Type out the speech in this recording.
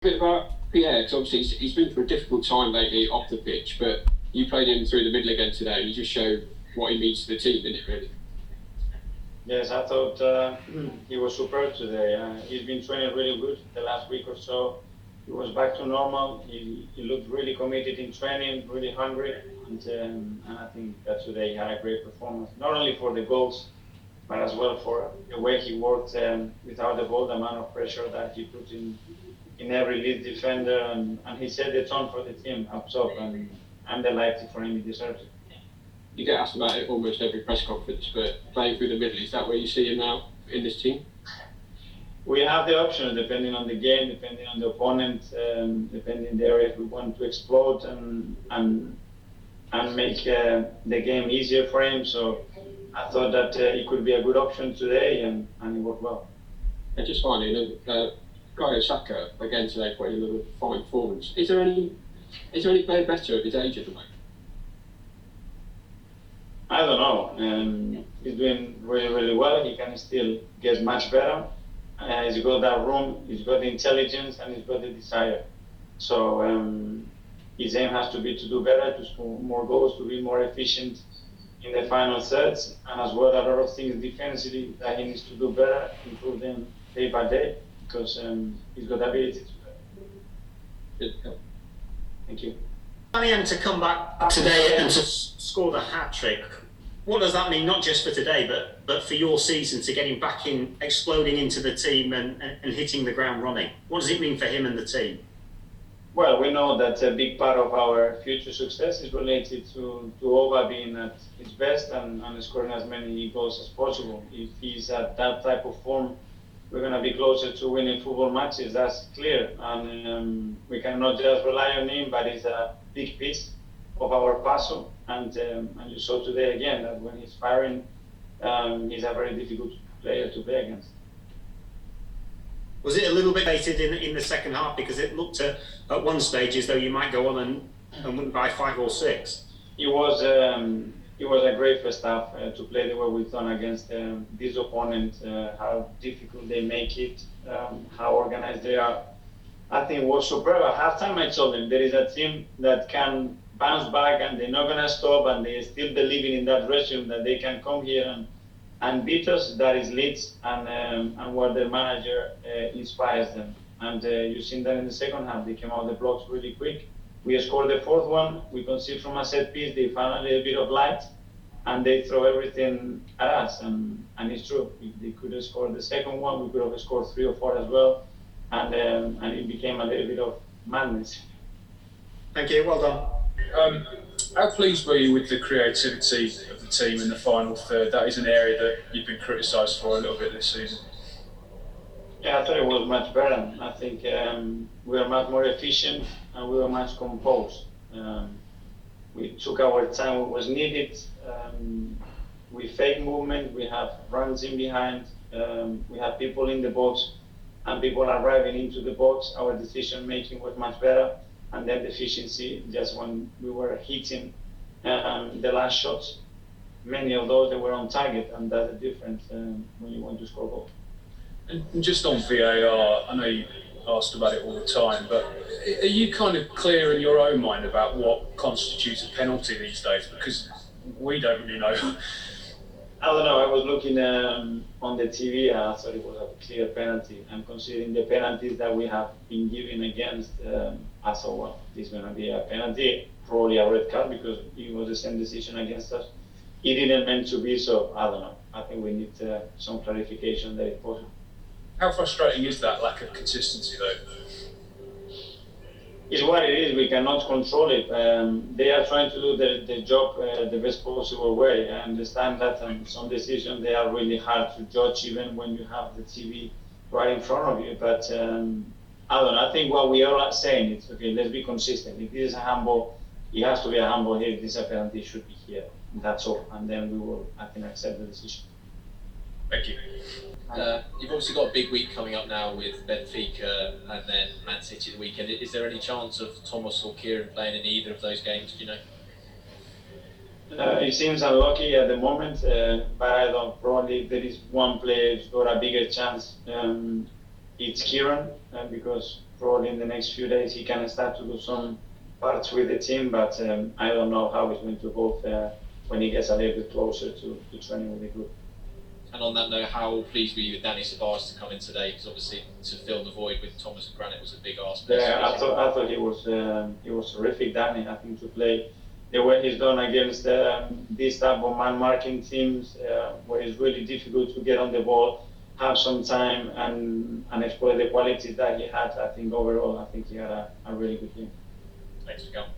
bit about Pierre, because obviously he's been through a difficult time lately off the pitch, but you played him through the middle again today, and you just showed what he means to the team, didn't it, really? Yes, I thought he was superb today. He's been training really good the last week or so. He was back to normal. He looked really committed in training, really hungry, and I think that today he had a great performance, not only for the goals, but as well for the way he worked without the ball, the amount of pressure that he put in every Leeds defender, and he set the tone for the team up top, and I'm delighted for him. He deserves it. You get asked about it almost every press conference, but playing through the middle, is that where you see him now in this team? We have the option depending on the game, depending on the opponent, depending on the areas we want to explode and make the game easier for him. So I thought that it could be a good option today, and it worked well. And just finally, Bukayo Saka again today played another fine performance. Is there any player better at his age at the moment? I don't know. He's doing really, really well. He can still get much better. He's got that room, he's got the intelligence, and he's got the desire. So his aim has to be to do better, to score more goals, to be more efficient in the final thirds, and as well a lot of things defensively that he needs to do better, improve them day by day, because he's got the ability to do that. Thank you. Aubameyang to come back today and to score the hat-trick, what does that mean, not just for today, but for your season, to get him back in, exploding into the team and hitting the ground running? What does it mean for him and the team? Well, we know that a big part of our future success is related to Oba being at his best and scoring as many goals as possible. If he's at that type of form, we're going to be closer to winning football matches, that's clear. And we cannot just rely on him, but he's a big piece of our puzzle. And you saw today again that when he's firing, he's a very difficult player to play against. Was it a little bit dated in the second half, because it looked at one stage as though you might go on and win by 5 or 6? It was a great first half to play the way we've done against this opponent, how difficult they make it, how organized they are. I think it was superb. At halftime I told them there is a team that can bounce back and they're not going to stop, and they're still believing in that dressing room that they can come here and beat us. That is Leeds, and what their manager inspires them. And you've seen that in the second half. They came out the blocks really quick. We scored the fourth one. We conceded from a set piece. They found a little bit of light, and they throw everything at us. And it's true. If they could have scored the second one, we could have scored 3 or 4 as well. And it became a little bit of madness. Thank you. Well done. How pleased were you with the creativity of the team in the final third? That is an area that you've been criticised for a little bit this season. Yeah, I thought it was much better. I think we were much more efficient and we were much composed. We took our time what was needed. We fake movement, we have runs in behind, we have people in the box and people arriving into the box. Our decision making was much better. And then the efficiency, just when we were hitting the last shots, many of those, they were on target, and that's the difference when you want to score goals. And just on VAR, I know you asked about it all the time, but are you kind of clear in your own mind about what constitutes a penalty these days? Because we don't really know. I don't know, I was looking on the TV and I thought it was a clear penalty. And considering the penalties that we have been given against, I thought, well, this is going to be a penalty, probably a red card, because it was the same decision against us. It didn't meant to be, so I don't know. I think we need some clarification there if possible. How frustrating is that lack of consistency though? It's what it is. We cannot control it. They are trying to do the job the best possible way. I understand that some decisions, they are really hard to judge even when you have the TV right in front of you. But I don't know. I think what we are saying is, okay, let's be consistent. If this is a handball, it has to be a handball here. If this is a penalty, it should be here. That's all. And then we will, I think, accept the decision. Thank you. You've obviously got a big week coming up now with Benfica and then Man City the weekend. Is there any chance of Thomas or Kieran playing in either of those games, do you know? It seems unlucky at the moment, but I don't. Probably there is one player who's got a bigger chance. It's Kieran, because probably in the next few days he can start to do some parts with the team, but I don't know how it's going to go when he gets a little bit closer to training with the group. And on that note, how pleased were you with Danny Ceballos to come in today? Because obviously to fill the void with Thomas and Granit was a big ask. Yeah, I thought he was terrific, Danny. I think to play the way he's done against these type of man marking teams, where it's really difficult to get on the ball, have some time and exploit the qualities that he had. I think overall, I think he had a really good game. Thanks for coming.